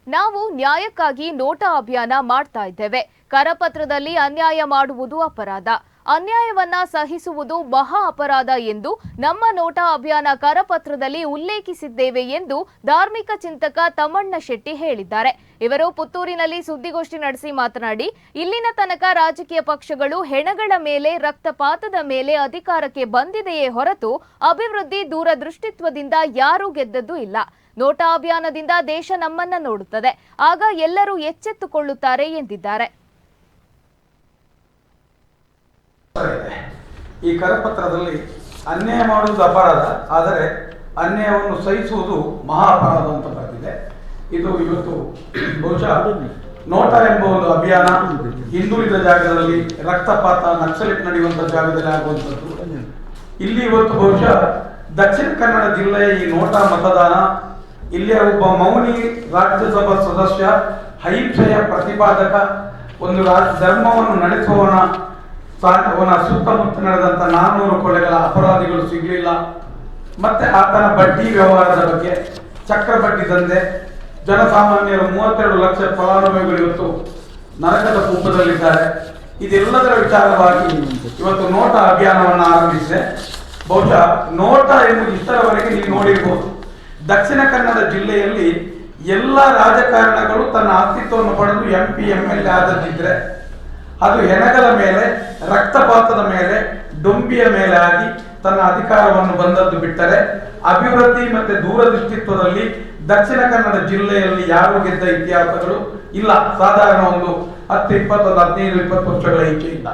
ನಾವು ನ್ಯಾಯಕ್ಕಾಗಿ ನೋಟಾ ಅಭಿಯಾನ ಮಾಡ್ತಾ ಇದ್ದೇವೆ. ಕರಪತ್ರದಲ್ಲಿ ಅನ್ಯಾಯ ಮಾಡುವುದು ಅಪರಾಧ, ಅನ್ಯಾಯವನ್ನ ಸಹಿಸುವುದು ಮಹಾ ಅಪರಾಧ ಎಂದು ನಮ್ಮ ನೋಟಾ ಅಭಿಯಾನ ಕರಪತ್ರದಲ್ಲಿ ಉಲ್ಲೇಖಿಸಿದ್ದೇವೆ ಎಂದು ಧಾರ್ಮಿಕ ಚಿಂತಕ ತಮ್ಮಣ್ಣ ಶೆಟ್ಟಿ ಹೇಳಿದ್ದಾರೆ. ಇವರು ಪುತ್ತೂರಿನಲ್ಲಿ ಸುದ್ದಿಗೋಷ್ಠಿ ನಡೆಸಿ ಮಾತನಾಡಿ, ಇಲ್ಲಿನ ತನಕ ರಾಜಕೀಯ ಪಕ್ಷಗಳು ಹೆಣಗಳ ಮೇಲೆ, ರಕ್ತಪಾತದ ಮೇಲೆ ಅಧಿಕಾರಕ್ಕೆ ಬಂದಿದೆಯೇ ಹೊರತು ಅಭಿವೃದ್ಧಿ ದೂರದೃಷ್ಟಿತ್ವದಿಂದ ಯಾರೂ ಗೆದ್ದದ್ದು ಇಲ್ಲ. ನೋಟಾ ಅಭಿಯಾನದಿಂದ ದೇಶ ನಮ್ಮನ್ನ ನೋಡುತ್ತದೆ, ಆಗ ಎಲ್ಲರೂ ಎಚ್ಚೆತ್ತುಕೊಳ್ಳುತ್ತಾರೆ ಎಂದಿದ್ದಾರೆ. ಈ ಕರಪತ್ರದಲ್ಲಿ ಅನ್ಯಾಯ ಮಾಡುವುದು ಅಪರಾಧ, ಆದರೆ ಅನ್ಯಾಯವನ್ನು ಸಹಿಸುವುದು ಮಹಾ ಅಪರಾಧ ಅಂತ ಬರೆದಿದೆ. ಇದು ಇವತ್ತು ಬಹುಶಃ ನೋಟಾ ಎಂಬ ಒಂದು ಅಭಿಯಾನ ಹಿಂದುಳಿದ ಜಾಗದಲ್ಲಿ, ರಕ್ತಪಾತ ನಕ್ಸಲಿಟ್ ನಡೆಯುವಂತಹ ಜಾಗದಲ್ಲಿ ಆಗುವಂಥದ್ದು. ಇಲ್ಲಿ ಇವತ್ತು ಬಹುಶಃ ದಕ್ಷಿಣ ಕನ್ನಡ ಜಿಲ್ಲೆಯ ಈ ನೋಟಾ ಮತದಾನ, ಇಲ್ಲಿಯ ಒಬ್ಬ ಮೌನಿ ರಾಜ್ಯಸಭಾ ಸದಸ್ಯ, ಅಹಿಂಸೆಯ ಪ್ರತಿಪಾದಕ, ಒಂದು ಧರ್ಮವನ್ನು ನಡೆಸುವವನ ಸುತ್ತಮುತ್ತ ನಡೆದಂತ 400 ಕೊಲೆಗಳ ಅಪರಾಧಿಗಳು ಸಿಗಲಿಲ್ಲ. ಮತ್ತೆ ಆತನ ಬಡ್ಡಿ ವ್ಯವಹಾರದ ಬಗ್ಗೆ, ಚಕ್ರ ಬಡ್ಡಿ ದಂಧೆ, ಜನಸಾಮಾನ್ಯರು 32 ಲಕ್ಷ ಫಲಾನುಭವಿಗಳು ಇವತ್ತು ನರಕದ ಕೂಪದಲ್ಲಿದ್ದಾರೆ. ಇದೆಲ್ಲದರ ವಿಚಾರವಾಗಿ ಇವತ್ತು ನೋಟಾ ಅಭಿಯಾನವನ್ನು ಆರಂಭಿಸಿದೆ. ಬಹುಶಃ ನೋಟಾ ಎಂಬುದು ಇಷ್ಟರವರೆಗೆ ನೀವು ನೋಡಿರ್ಬೋದು, ದಕ್ಷಿಣ ಕನ್ನಡ ಜಿಲ್ಲೆಯಲ್ಲಿ ಎಲ್ಲ ರಾಜಕಾರಣಗಳು ತನ್ನ ಅಸ್ತಿತ್ವವನ್ನು ಪಡೆದು MP MLA ಆದದಿದ್ರೆ ಅದು ಹೆಣಗಳ ಮೇಲೆ, ರಕ್ತಪಾತದ ಮೇಲೆ, ಡೊಂಬಿಯ ಮೇಲೆ ಆಗಿ ತನ್ನ ಅಧಿಕಾರವನ್ನು ಬಂದದ್ದು ಬಿಟ್ಟರೆ ಅಭಿವೃದ್ಧಿ ಮತ್ತೆ ದೂರದೃಷ್ಟಿತ್ವದಲ್ಲಿ ದಕ್ಷಿಣ ಕನ್ನಡ ಜಿಲ್ಲೆಯಲ್ಲಿ ಯಾರು ಗೆದ್ದ ಇತಿಹಾಸಗಳು ಇಲ್ಲ. ಸಾಧಾರಣ ಒಂದು 10, 20, 15, 20 ವರ್ಷಗಳ ಈಚೆಯಿಂದ